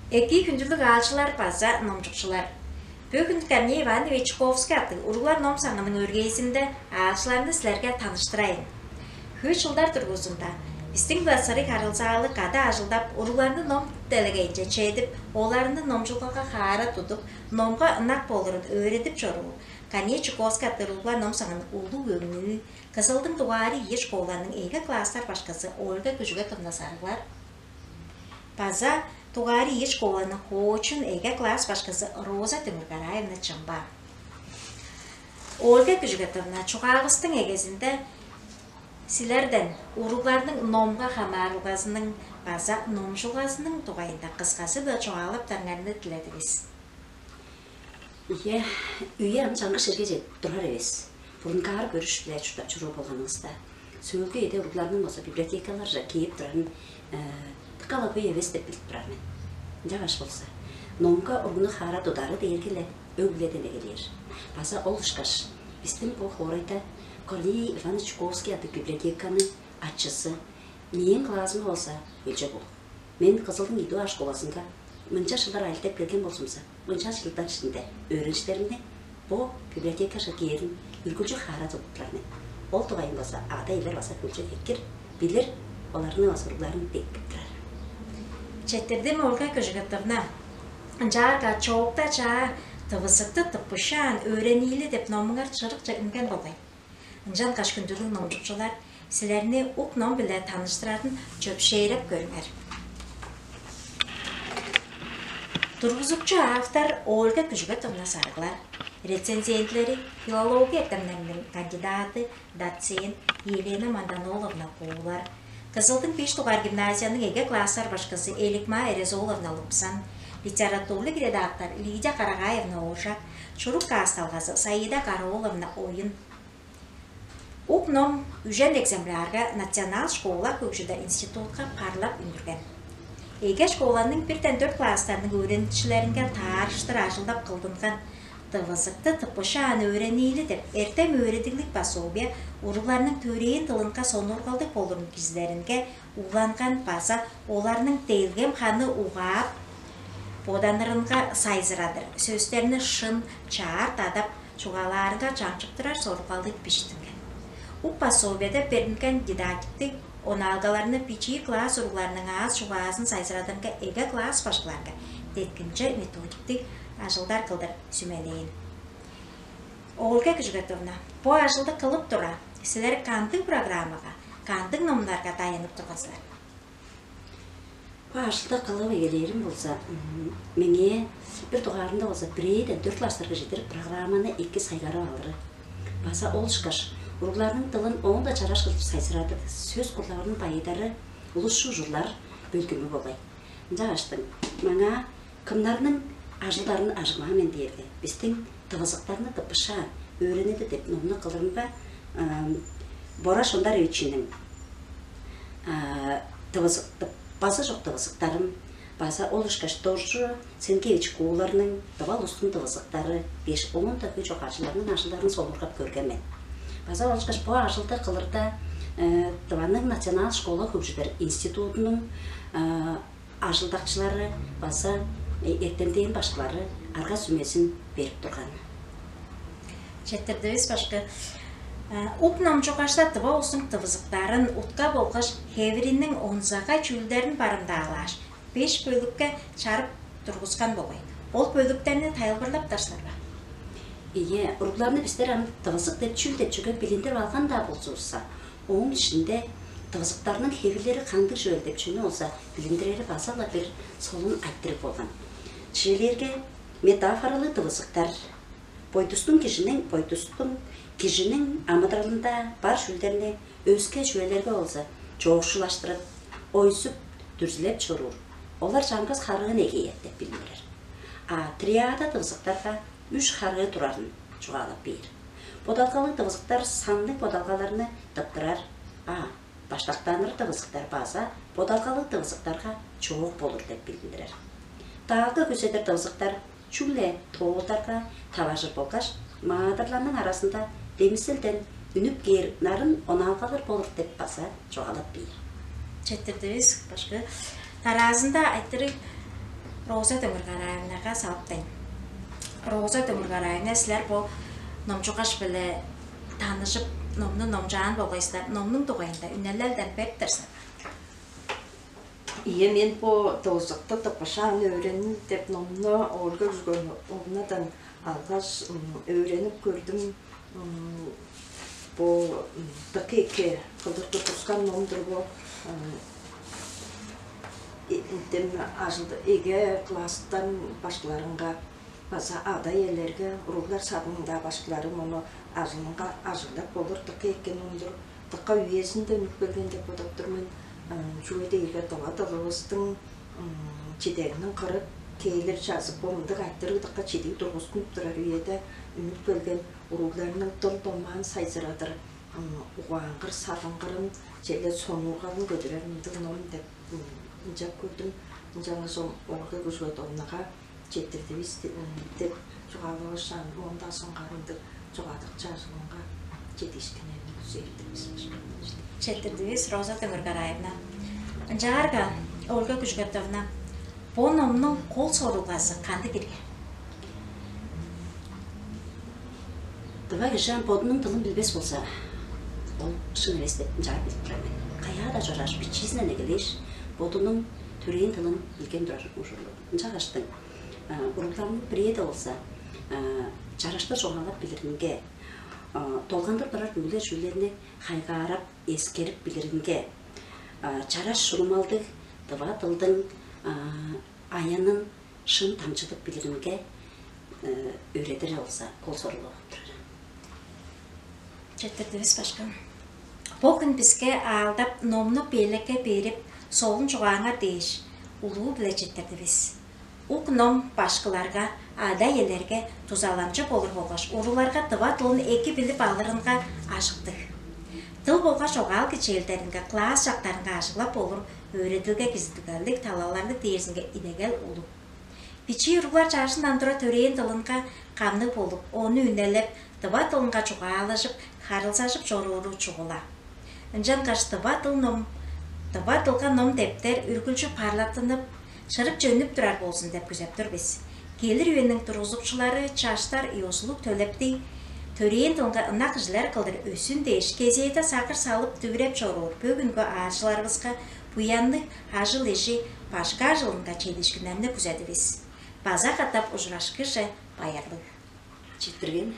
Эки күндүлүк аалчылар база номчукчулар. Бүгүн Корней Иванович Чуковский атты Уруглар ном саңының өргейсинде аалчыларны силерге таныштырайын. 3 жылдар тургузунда биздин басары карылсаалы када ажылдап уругларны ном делегейче чедип, оларны номчулукка хаара тутуп, номго ынак болурун өйрөтүп чоруу. Корней Чуковский атты Уруглар ном саңының улуу өңү, Кызылдын дуары еш школанын эйге класстар башкасы Ольга Күжүгөтовна сарыглар. База Тугари еш школанын хоочун эйге класс башкасы Роза Тимургараевна Чамба. Ольга Күжүгөтовна чугагыстын эгезинде силерден уруглардын номго хамаарылгасынын база номчулгасынын тугайында кыскасы да чогалып тарганды тиледибиз. Үйе жаңғы жерге жетіп тұрар емес. Бұрынғар көріш біле жүру болғаныңызда. Сөйлгі еді ұругларының осы библиотекалар кейіп тұрарын тықалапы евес деп біліп тұрармен. Жағаш болса. Номға ұруны қара додары дейіргелі өгледен егелер. Баса ол ұшқаш. Біздің бұл хорайда Корней Иванович Чуковский аты библиотеканың атшысы. Мен классым болса өлчі бұл. Мен Қызылдың иду аш қоласынға мынча жылдар айлтап келген болсымса, мынча жылдар ішінде өрінштерімне бұл библиотека шакерін үлгілчі қара тұлыптырармен. Ол тұғайын болса, ағда елер баса көлчі кеккер, білер, оларының асырларын бек біттірар. Четтердем Ольга Күжүгөтовна. Жарға чоуқта жаа тывысықты тыппышан өренейлі деп номыңар чырық жегінген болғай. Жан қаш күнділік номжықшылар сілеріне ұқ ном біле таныштыратын чөп шейреп көріңер. Тургузукчу автор Ольга Күжүгөтовна сарыглар. Рецензентлери филология экзаменінің кандидаты, доцент Елена Манданоловна Куулар. Кызылдың 5 тугар гимназияның эге класстар башкысы Эликма Эрезоловна Лупсан, литературлык редактор Лидия Карагаевна Ошак, Чурук Касталгазы Саида Караоловна Ойын. Ук ном үжен экземплярга Национал школа көкжүдө институтка парлап үндүрген. Эге школаның 1-4 класстарының өйренчилеринге тарыштыр ажылдап кылдынған тывызыкты тыпышан өйренейлі деп эртем өйредиглик пособия уругларның төрейін тылынға сонургалдык болурун кизлеринге уланған база оларның тейлгем ханы уғап боданырынға сайзырадыр. Сөздеріні шын, чаар тадап, чугаларынға чаңчыптырар соргалдык пиштінген. У пособияда берілген дидактиктик оналгаларны пичи класс уругларының аз чугаасын сайзырадырынға эге класс башкаларга деткинче методиктик ажылдар кылдыр сүмелейін. Ольга Күжүгөтовна, бу ажылды кылып тура, силер кандың программага, кандың номларга таянып тургансыздар? Бу ажылды кылып эгелерим болса, меңе бир тугарында болса 1-4 класстарга жетирип программаны 2 сайгарып алыры. Баса ол шкаш уругларның тылын оңда чараш кылып сайсырады. Сөз курларының пайдары улушу жырлар бөлгүмү болбай. Жаштың маңа кымдарның ажылдарын ажымамен дейді. Біздің тывызықтарны тыпыша өйренеді деп номны кылдырымга бора шондар өйчинин база жок тывызыктарым, база олышкаш торжу Сенкевич Кууларның тывал устун тывызыктары 5-10 такы жок ажылдарын солургап көргенмен. База олышкаш бу ажылды кылырда Тыванның Национал школа көкжүдер институтунун ажылдакчылары база эртемден башкалары арга сүмесин берип турган. Четтердебиз башка ук номчугашта тыва устун тывызыктарын утка болгош хевринин онзага чүүлдерин барымдагылаш 5 бөлүккө чарып тургузган болбой. Ол бөлүктөрүнү тайылбырлап таштарба. Уругларны биздер аны тывызык деп чүл деп жүргөн билиндирип алган да болсурса, onun içinde tывызыктарынын хевирлери кандык жөөл деп чүнү болса билиндирери басала бир солун айттырып болгон. Чилерге метафоралык тывызыктар бойдустун кишинин амыдырында бар шүлдерини өзгө жөөлөргө болса жоошулаштырып, ойсуп, дүрзүлеп чорур. Олар жаңгыз харыгын эгейет деп билдирер. Триада тывызыктарга 3 харыгы турарын чугалап бер. Бодалгалык тывызыктар сандык бодалгаларны тыптырар. Баштактаныр тывызыктар база бодалгалык тывызыктарга чоок болур деп билдирер. Дагы көсөтөр тывызыктар чүле тоолдарга табашыр болгаш маадырлардын арасында демиселден үнүп кер нарын оналгалар болур деп баса чогалап бер. Четтердебиз башка таразында айттырып Роза Дөмірғараевнаға салыптайын. Роза Дөмірғараевна сілер бұл номчуғаш білі танышып, номның номжағын болғайсылар, номның тұғайында үнәлелден бәттірсін. Ие мен по тозықты тапашан öğrenin деп номны Ольга Жугановнадан алғаш öğrenip көрдім. По такеке қылдырды тұрсқан номдыр бұл. Дем ажылды еге класстан башқыларынға баса ада елерге ұрулар садыңда башқылары мұны ажылдап болыр такеке номдыр. Таққа үйесінде үніп бөлген деп одақтырмын. Жуэде еге дала-далығыстың чедегінің қырып кейлер жазып болымдық айттыры дыққа чедегі тұрғыз күніп тұрар үйеді үніп бөлген ұруларының тұл-толмағын сайзырадыр. Уғанғыр, сағынғырын, желер сонуғағын көдірерімді ном деп жап көрдім. Жаңа жол Ольга Жугановнаға жетірдібіз деп жоғалығы шан, онда соңғарымды жоғадық жазылыңға жетешкенерін сөйдірбіз. Жетірдібіз Роза Дөмірғараевна. Жағарға Ольга Жугановна, бұл номның қол сорылғасы қанды берген? Дұға кішан подының тылын білбес болса, ол шын емес деп жар біліп тұраймен. Қаяда жараш бітчесінен егелеш, подының түрейін тылын білген тұрар ұшырлы. Жағаштың ұрыларының біреді болса, жарашты жоғалап білірінге, толғандыр тұрар өлер жүлеріне қайғарап, ескеріп білірінге, жараш шұрымалды дұға тылдың аянын шын тамшыдып білірінге өредір олса, қол сорлы тұрар. Жетірдіңіз башқым. Бұл күн бізге алдап номны беліке беріп, солын жоғаңа дейіш, ұлуы біле жетірдіңіз. Уқ ном башқыларға, ада елерге тузаланчы болыр болғаш, ұруларға тыва тылын екі біліп алырынға ашықтық. Тыл болғаш оғал кечелдерінге, класс жақтарынға ашықлап болыр, өреділге кізітігілік талаларды дейірзінге идегел ұлу. Бичи ұрулар чашынан тұра төрейін тылынға қамны болып, оны үнелеп, тыва тылынға чуға алышып, харылсашып жоруыру чуғыла. Үнжан қаш тыва тылға ном дептер үргілші парлатынып, шырып жөніп тұрар болсын деп күзеп тұр біз. Келір үйенің тұрғызықшылары чаштар иосылық төлепті, төрейін тылға ынақ жылар қылдыр өсін дейш, кезейді сақыр салып түвіреп жоруыр. Бөгінгі ажыларымызға бұянны ажыл еші башқа ажылынға чедешкінәмді күзеді біз. База қатап ұжырашқышы баярлық. Жетірген